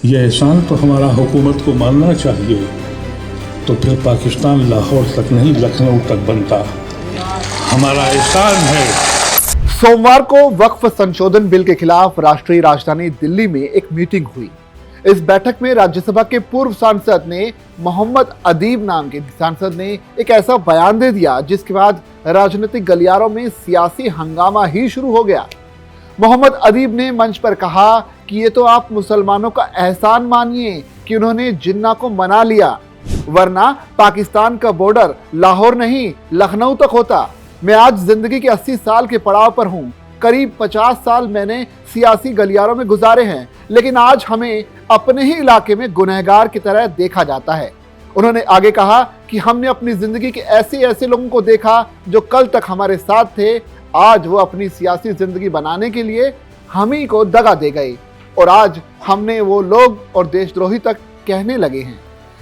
ये एहसान तो हमारा हुकूमत को मानना चाहिए, तो फिर पाकिस्तान लाहौर तक नहीं लखनऊ तक बनता। हमारा एहसान है। सोमवार को वक्फ संशोधन बिल के खिलाफ राष्ट्रीय राजधानी दिल्ली में एक मीटिंग हुई। इस बैठक में राज्यसभा के पूर्व सांसद ने मोहम्मद अदीब नाम के सांसद ने एक ऐसा बयान दे दिया जिसके बाद राजनीतिक गलियारों में सियासी हंगामा ही शुरू हो गया। मोहम्मद अदीब ने मंच पर कहा कि ये तो आप मुसलमानों का एहसान मानिए कि उन्होंने जिन्ना को मना लिया, वरना पाकिस्तान का बॉर्डर लाहौर नहीं लखनऊ तक होता। मैं आज जिंदगी के 80 साल के पड़ाव पर हूँ। करीब 50 साल मैंने सियासी गलियारों में गुजारे हैं, लेकिन आज हमें अपने ही इलाके में गुनहगार की तरह देखा जाता है। उन्होंने आगे कहा कि हमने अपनी जिंदगी के ऐसे लोगों को देखा जो कल तक हमारे साथ थे, आज वो अपनी सियासी जिंदगी बनाने के लिए हम ही को दगा दे गए और आज हमने वो लोग और देशद्रोही तक कहने लगे हैं।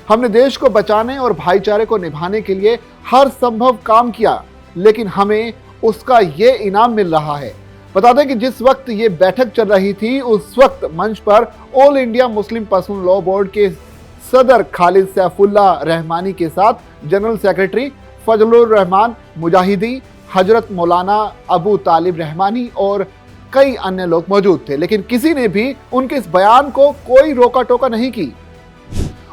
हमने देश को बचाने और भाईचारे को निभाने के लिए हर संभव काम किया, लेकिन हमें उसका ये इनाम मिल रहा है। बता दें कि जिस वक्त ये बैठक चल रही थी, उस वक्त मंच पर all India Muslim personal law board के सदर खालिद सैफुल्ला रहमानी के साथ जनरल सेक्रेटरी फजलुर रहमान मुजाहिदी, हजरत मौलाना अबू तालिब रहमानी और कई अन्य लोग मौजूद थे, लेकिन किसी ने भी उनके इस बयान को कोई रोका टोका नहीं की।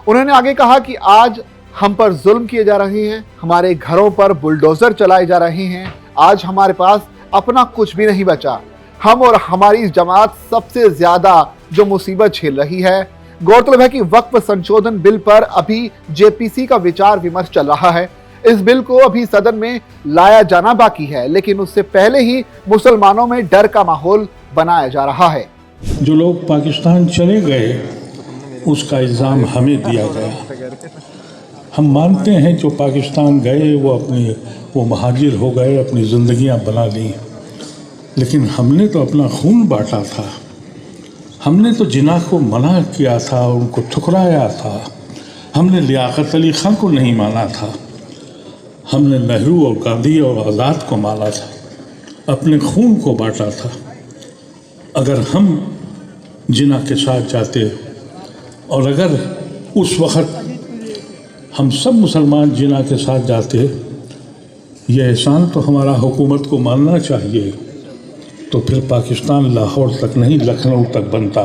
उन्होंने आगे कहा कि आज हम पर जुल्म किए जा रहे हैं, हमारे घरों पर बुलडोजर चलाए जा रहे हैं, आज हमारे पास अपना कुछ भी नहीं बचा। हम और हमारी इस जमात सबसे ज्यादा जो मुसीबत झेल रही है। गौरतलब है कि वक्फ संशोधन बिल पर अभी जेपीसी का विचार विमर्श चल रहा है। इस बिल को अभी सदन में लाया जाना बाकी है, लेकिन उससे पहले ही मुसलमानों में डर का माहौल बनाया जा रहा है। जो लोग पाकिस्तान चले गए उसका इल्ज़ाम हमें दिया गया। हम मानते हैं जो पाकिस्तान गए वो महाजिर हो गए, अपनी ज़िंदगियां बना ली, लेकिन हमने तो अपना खून बांटा था। हमने तो जिना को मना किया था, उनको ठुकराया था। हमने लियाकत अली खान को नहीं माना था। हमने नेहरू और गांधी और आज़ाद को माना था, अपने खून को बांटा था। अगर हम जिना के साथ जाते और अगर उस वक़्त हम सब मुसलमान जिना के साथ जाते, ये एहसान तो हमारा हुकूमत को मानना चाहिए, तो फिर पाकिस्तान लाहौर तक नहीं लखनऊ तक बनता।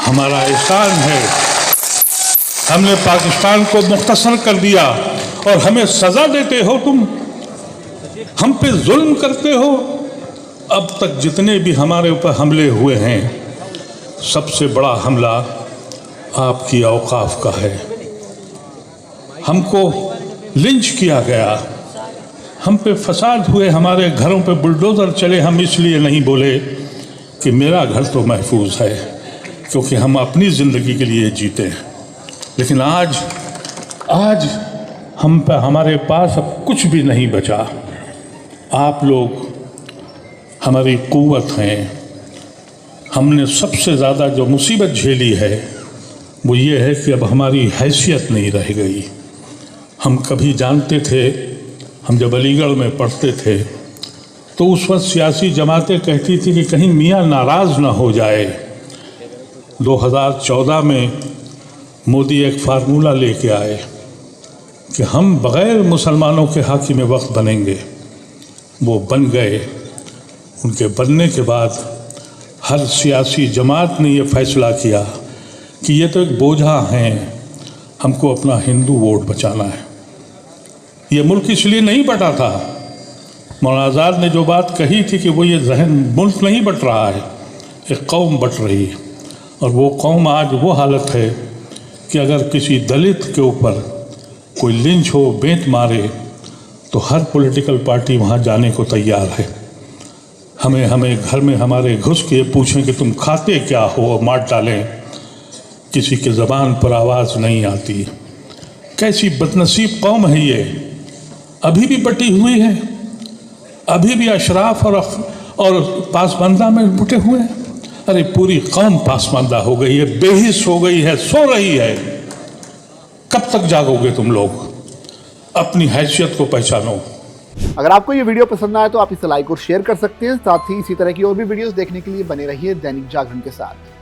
हमारा एहसान है। हमने पाकिस्तान को मुख्तसर कर दिया और हमें सज़ा देते हो तुम, हम पे जुल्म करते हो। अब तक जितने भी हमारे ऊपर हमले हुए हैं, सबसे बड़ा हमला आपकी औकाफ का है। हमको लिंच किया गया, हम पे फसाद हुए, हमारे घरों पे बुलडोज़र चले। हम इसलिए नहीं बोले कि मेरा घर तो महफूज है, क्योंकि हम अपनी ज़िंदगी के लिए जीते हैं। लेकिन आज हम पे हमारे पास अब कुछ भी नहीं बचा। आप लोग हमारी क़ुव्वत हैं। हमने सबसे ज़्यादा जो मुसीबत झेली है वो ये है कि अब हमारी हैसियत नहीं रह गई। हम कभी जानते थे, हम जब अलीगढ़ में पढ़ते थे तो उस वक्त सियासी जमातें कहती थी कि कहीं मियाँ नाराज़ ना हो जाए। 2014 में मोदी एक फार्मूला लेके आए कि हम बग़ैर मुसलमानों के हाकिम वक्त बनेंगे। वो बन गए। उनके बनने के बाद हर सियासी जमात ने ये फ़ैसला किया कि ये तो एक बोझा हैं, हमको अपना हिंदू वोट बचाना है। ये मुल्क इसलिए नहीं बटा था। मौलाना आज़ाद ने जो बात कही थी कि वो ये जहन मुल्क नहीं बट रहा है, एक कौम बट रही है। और वो कौम आज वो हालत है कि अगर किसी दलित के ऊपर कोई लिंच हो, बेंत मारे, तो हर पॉलिटिकल पार्टी वहाँ जाने को तैयार है। हमें घर में हमारे घुस के पूछें कि तुम खाते क्या हो और मार डालें, किसी की ज़बान पर आवाज़ नहीं आती। कैसी बदनसीब कौम है ये, अभी भी बटी हुई है, अभी भी अशराफ और पासमानदा में बुटे हुए हैं। अरे पूरी कौम पासमानदा हो गई है, बेहिस हो गई है, सो रही है। कब तक जागोगे तुम लोग? अपनी हैसियत को पहचानो। अगर आपको ये वीडियो पसंद आए तो आप इसे लाइक और शेयर कर सकते हैं। साथ ही इसी तरह की और भी वीडियोस देखने के लिए बने रहिए दैनिक जागरण के साथ।